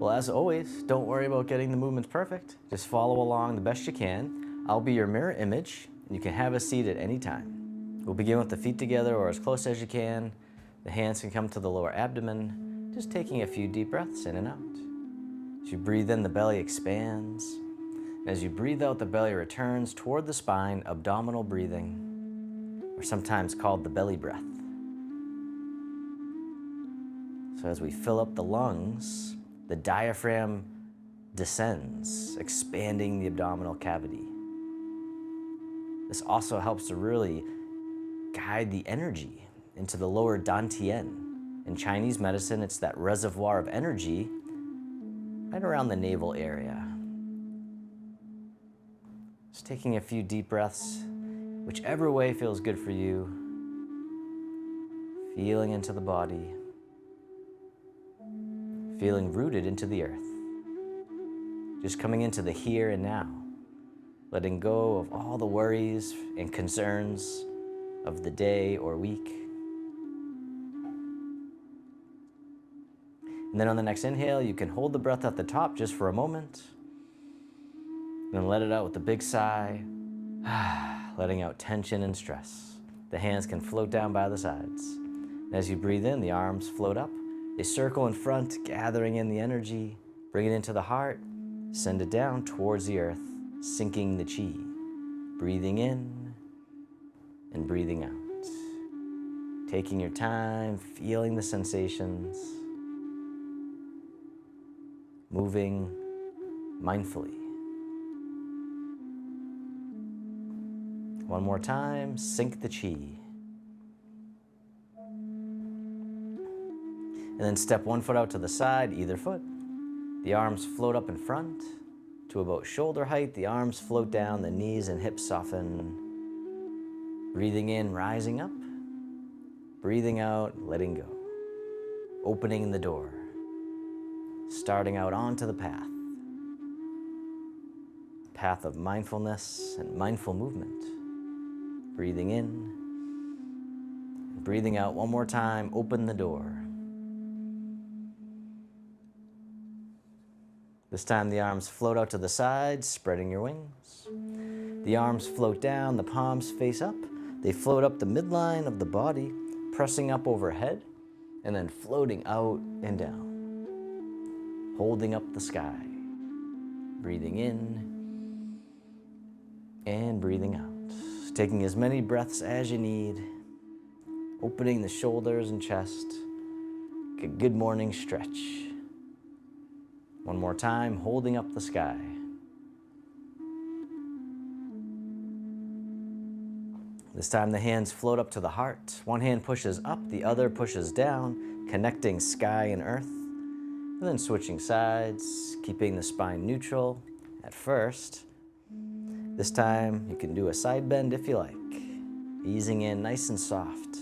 Well, as always, don't worry about getting the movements perfect. Just follow along the best you can. I'll be your mirror image, and you can have a seat at any time. We'll begin with the feet together or as close as you can. The hands can come to the lower abdomen, just taking a few deep breaths in and out. As you breathe in, the belly expands. As you breathe out, the belly returns toward the spine, abdominal breathing, or sometimes called the belly breath. So as we fill up the lungs, the diaphragm descends, expanding the abdominal cavity. This also helps to really guide the energy into the lower dantian. In Chinese medicine, it's that reservoir of energy right around the navel area. Just taking a few deep breaths, whichever way feels good for you. Feeling into the body. Feeling rooted into the earth. Just coming into the here and now. Letting go of all the worries and concerns of the day or week. And then on the next inhale, you can hold the breath at the top just for a moment. And then let it out with a big sigh, letting out tension and stress. The hands can float down by the sides. And as you breathe in, the arms float up. They circle in front, gathering in the energy. Bring it into the heart, send it down towards the earth, sinking the chi. Breathing in and breathing out. Taking your time, feeling the sensations. Moving mindfully. One more time, sink the chi. And then step one foot out to the side, either foot. The arms float up in front to about shoulder height. The arms float down, the knees and hips soften. Breathing in, rising up. Breathing out, letting go. Opening the door. Starting out onto the path. Path of mindfulness and mindful movement. Breathing in. Breathing out one more time, open the door. This time the arms float out to the sides, spreading your wings. The arms float down, the palms face up. They float up the midline of the body, pressing up overhead, and then floating out and down. Holding up the sky. Breathing in and breathing out. Taking as many breaths as you need. Opening the shoulders and chest. A good morning stretch. One more time, holding up the sky. This time the hands float up to the heart. One hand pushes up, the other pushes down, connecting sky and earth. And then switching sides, keeping the spine neutral at first. This time you can do a side bend if you like. Easing in nice and soft.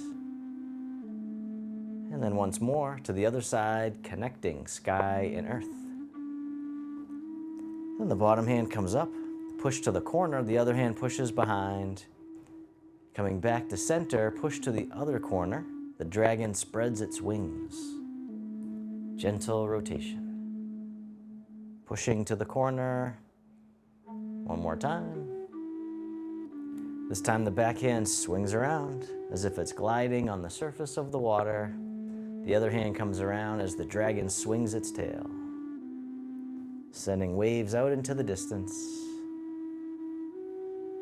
And then once more to the other side, connecting sky and earth. Then the bottom hand comes up, push to the corner, the other hand pushes behind. Coming back to center, push to the other corner. The dragon spreads its wings. Gentle rotation. Pushing to the corner. One more time. This time the back hand swings around as if it's gliding on the surface of the water. The other hand comes around as the dragon swings its tail. Sending waves out into the distance.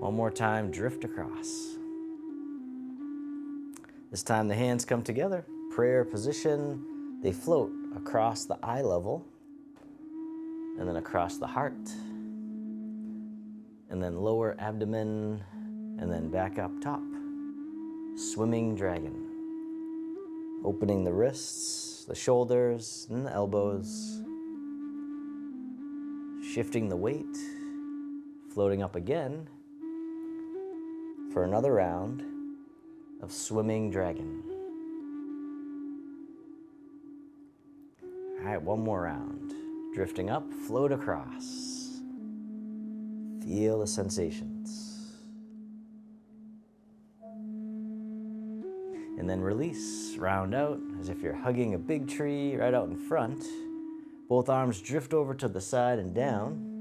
One more time, drift across. This time the hands come together, prayer position. They float across the eye level, and then across the heart, and then lower abdomen, and then back up top. Swimming dragon. Opening the wrists, the shoulders, and the elbows. Shifting the weight, floating up again for another round of swimming dragon. All right, one more round. Drifting up, float across. Feel the sensations. And then release, round out as if you're hugging a big tree right out in front. Both arms drift over to the side and down.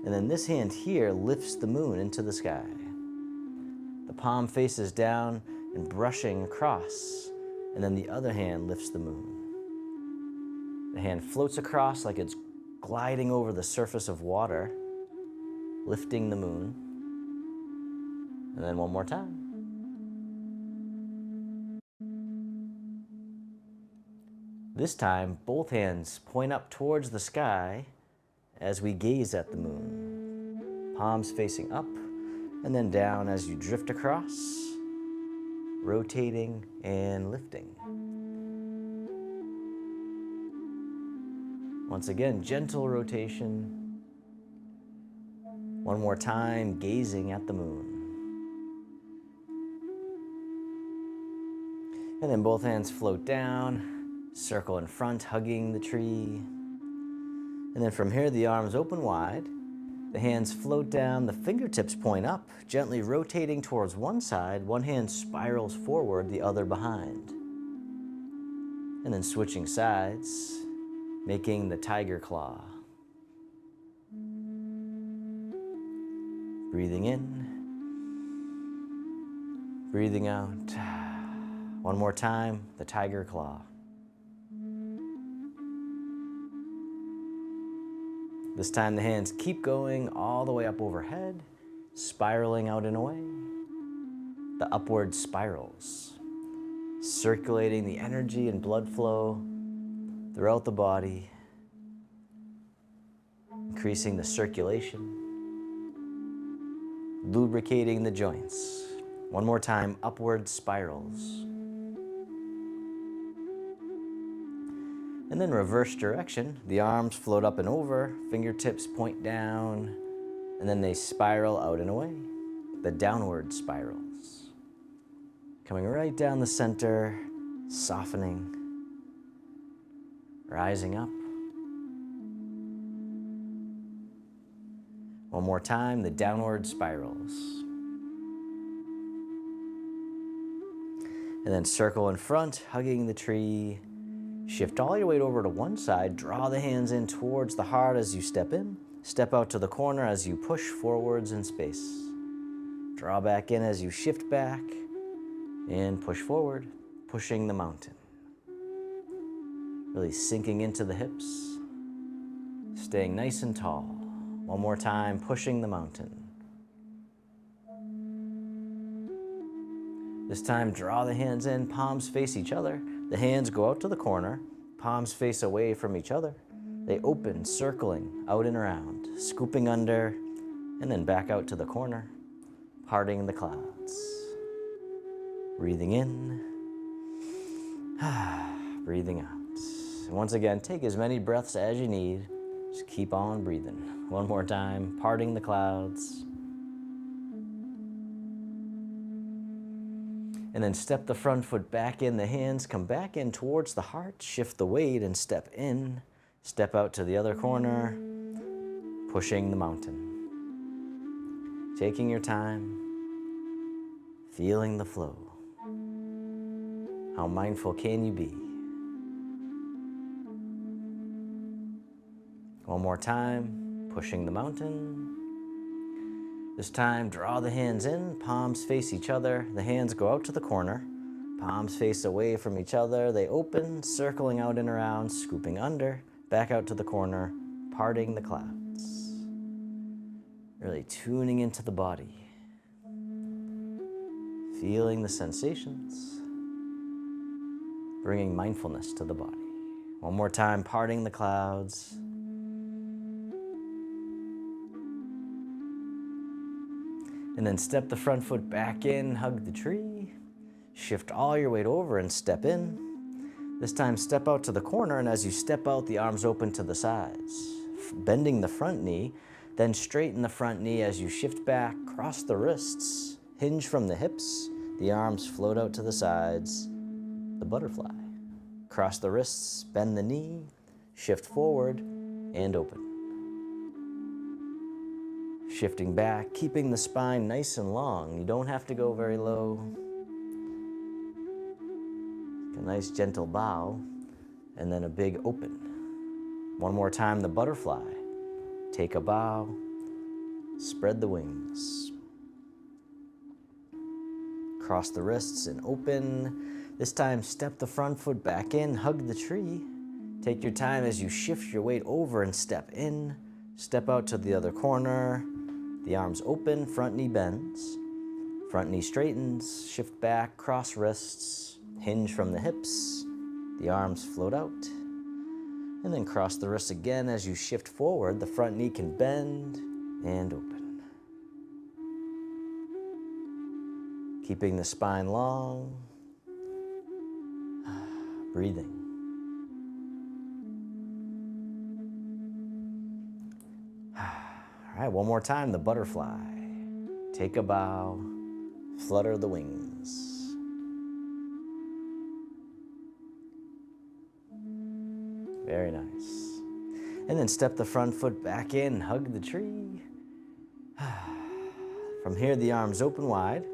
And then this hand here lifts the moon into the sky. The palm faces down and brushing across. And then the other hand lifts the moon. The hand floats across like it's gliding over the surface of water, lifting the moon. And then one more time. This time, both hands point up towards the sky as we gaze at the moon. Palms facing up and then down as you drift across, rotating and lifting. Once again, gentle rotation. One more time, gazing at the moon. And then both hands float down, circle in front, hugging the tree. And then from here, the arms open wide. The hands float down, the fingertips point up, gently rotating towards one side. One hand spirals forward, the other behind. And then switching sides, making the tiger claw. Breathing in, breathing out. One more time, the tiger claw. This time the hands keep going all the way up overhead, spiraling out and away. The upward spirals, circulating the energy and blood flow throughout the body, increasing the circulation, lubricating the joints. One more time, upward spirals. And then reverse direction. The arms float up and over, fingertips point down, and then they spiral out and away. The downward spirals. Coming right down the center, softening, rising up. One more time, the downward spirals. And then circle in front, hugging the tree. Shift all your weight over to one side. Draw the hands in towards the heart as you step in. Step out to the corner as you push forwards in space. Draw back in as you shift back and push forward, pushing the mountain. Really sinking into the hips, staying nice and tall. One more time, pushing the mountain. This time, draw the hands in, palms face each other. The hands go out to the corner, palms face away from each other. They open, circling out and around, scooping under, and then back out to the corner, parting the clouds. Breathing in, breathing out. And once again, take as many breaths as you need. Just keep on breathing. One more time, parting the clouds. And then step the front foot back in. The hands come back in towards the heart. Shift the weight and step in. Step out to the other corner, pushing the mountain. Taking your time, feeling the flow. How mindful can you be? One more time, pushing the mountain. This time, draw the hands in, palms face each other. The hands go out to the corner, palms face away from each other. They open, circling out and around, scooping under, back out to the corner, parting the clouds. Really tuning into the body, feeling the sensations, bringing mindfulness to the body. One more time, parting the clouds. And then step the front foot back in, hug the tree. Shift all your weight over and step in. This time, step out to the corner, and as you step out, the arms open to the sides. Bending the front knee, then straighten the front knee as you shift back, cross the wrists, hinge from the hips, the arms float out to the sides, the butterfly. Cross the wrists, bend the knee, shift forward, and open. Shifting back, keeping the spine nice and long. You don't have to go very low. A nice gentle bow, and then a big open. One more time, the butterfly. Take a bow, spread the wings. Cross the wrists and open. This time, step the front foot back in, hug the tree. Take your time as you shift your weight over and step in. Step out to the other corner. The arms open, front knee bends. Front knee straightens, shift back, cross wrists, hinge from the hips. The arms float out. And then cross the wrists again as you shift forward. The front knee can bend and open. Keeping the spine long. Breathing. All right, one more time, the butterfly. Take a bow, flutter the wings. Very nice. And then step the front foot back in, hug the tree. From here, the arms open wide.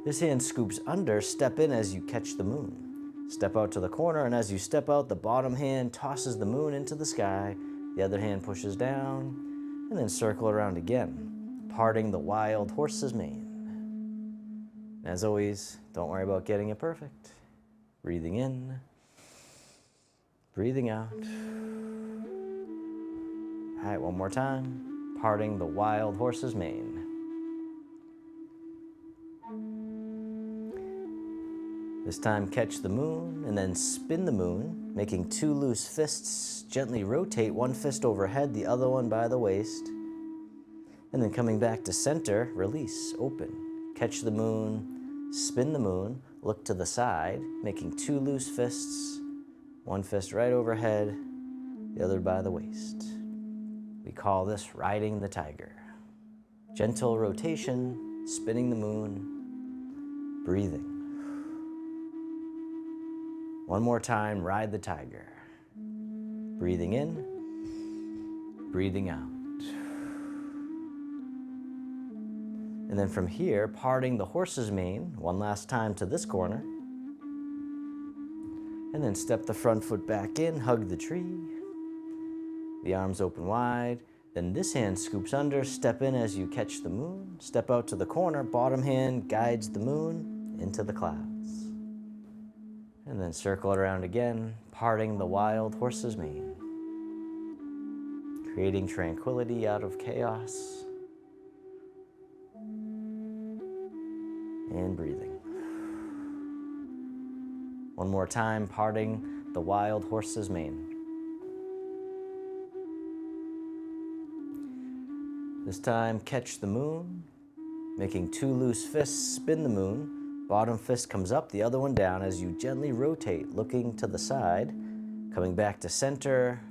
This hand scoops under, step in as you catch the moon. Step out to the corner, and as you step out, the bottom hand tosses the moon into the sky. The other hand pushes down. And then circle around again, parting the wild horse's mane. And as always, don't worry about getting it perfect. Breathing in, breathing out. All right, one more time, parting the wild horse's mane. This time, catch the moon and then spin the moon, making two loose fists. Gently rotate one fist overhead, the other one by the waist. And then coming back to center, release, open. Catch the moon, spin the moon, look to the side, making two loose fists. One fist right overhead, the other by the waist. We call this riding the tiger. Gentle rotation, spinning the moon, breathing. One more time, ride the tiger. Breathing in, breathing out. And then from here, parting the horse's mane, one last time to this corner. And then step the front foot back in, hug the tree. The arms open wide. Then this hand scoops under, step in as you catch the moon. Step out to the corner, bottom hand guides the moon into the clouds. And then circle it around again, parting the wild horse's mane. Creating tranquility out of chaos. And breathing. One more time, parting the wild horse's mane. This time, catch the moon, making two loose fists, spin the moon. Bottom fist comes up, the other one down as you gently rotate, looking to the side, coming back to center,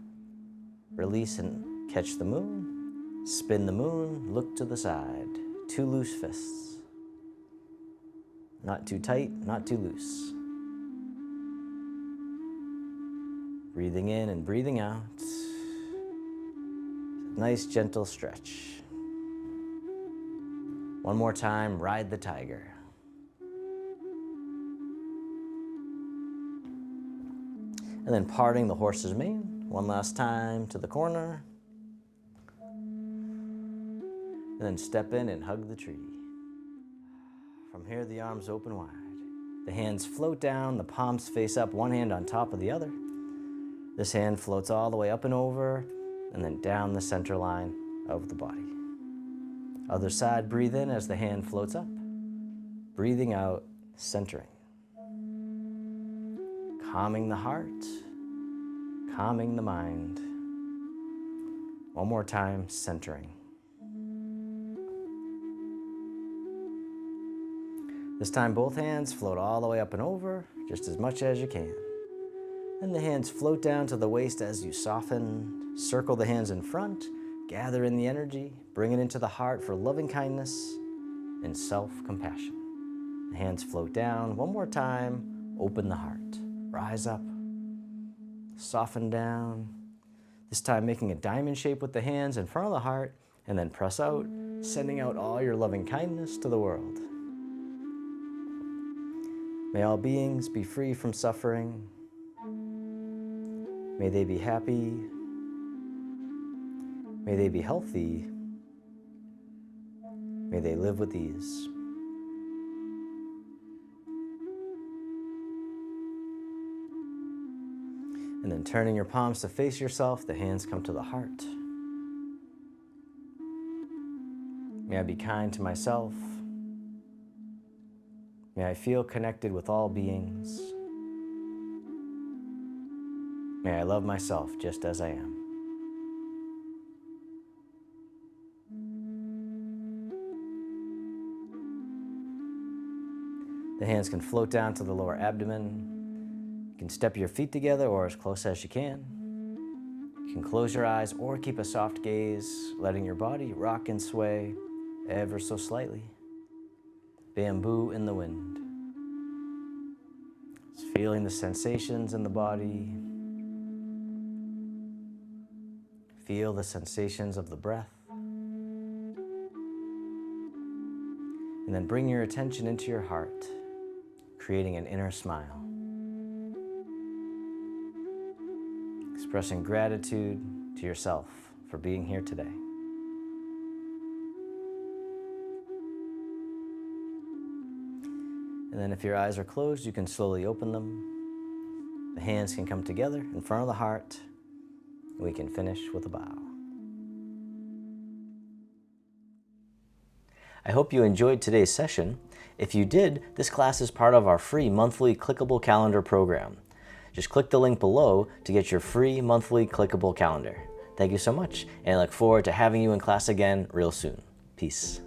release and catch the moon, spin the moon, look to the side, two loose fists. Not too tight, not too loose. Breathing in and breathing out. Nice gentle stretch. One more time, ride the tiger. And then parting the horse's mane, one last time to the corner. And then step in and hug the tree. From here, the arms open wide. The hands float down, the palms face up, one hand on top of the other. This hand floats all the way up and over, and then down the center line of the body. Other side, breathe in as the hand floats up. Breathing out, centering. Calming the heart, calming the mind. One more time, centering. This time, both hands float all the way up and over, just as much as you can. Then the hands float down to the waist as you soften. Circle the hands in front, gather in the energy, bring it into the heart for loving kindness and self-compassion. The hands float down. One more time, open the heart. Rise up, soften down. This time making a diamond shape with the hands in front of the heart, and then press out, sending out all your loving kindness to the world. May all beings be free from suffering. May they be happy, May they be healthy. May they live with ease. And then turning your palms to face yourself, the hands come to the heart. May I be kind to myself. May I feel connected with all beings. May I love myself just as I am. The hands can float down to the lower abdomen. You can step your feet together or as close as you can. You can close your eyes or keep a soft gaze, letting your body rock and sway ever so slightly. Bamboo in the wind. Just feeling the sensations in the body. Feel the sensations of the breath. And then bring your attention into your heart, creating an inner smile. Expressing gratitude to yourself for being here today. And then if your eyes are closed, you can slowly open them. The hands can come together in front of the heart, and we can finish with a bow. I hope you enjoyed today's session. If you did, this class is part of our free monthly clickable calendar program. Just click the link below to get your free monthly clickable calendar. Thank you so much, and I look forward to having you in class again real soon. Peace.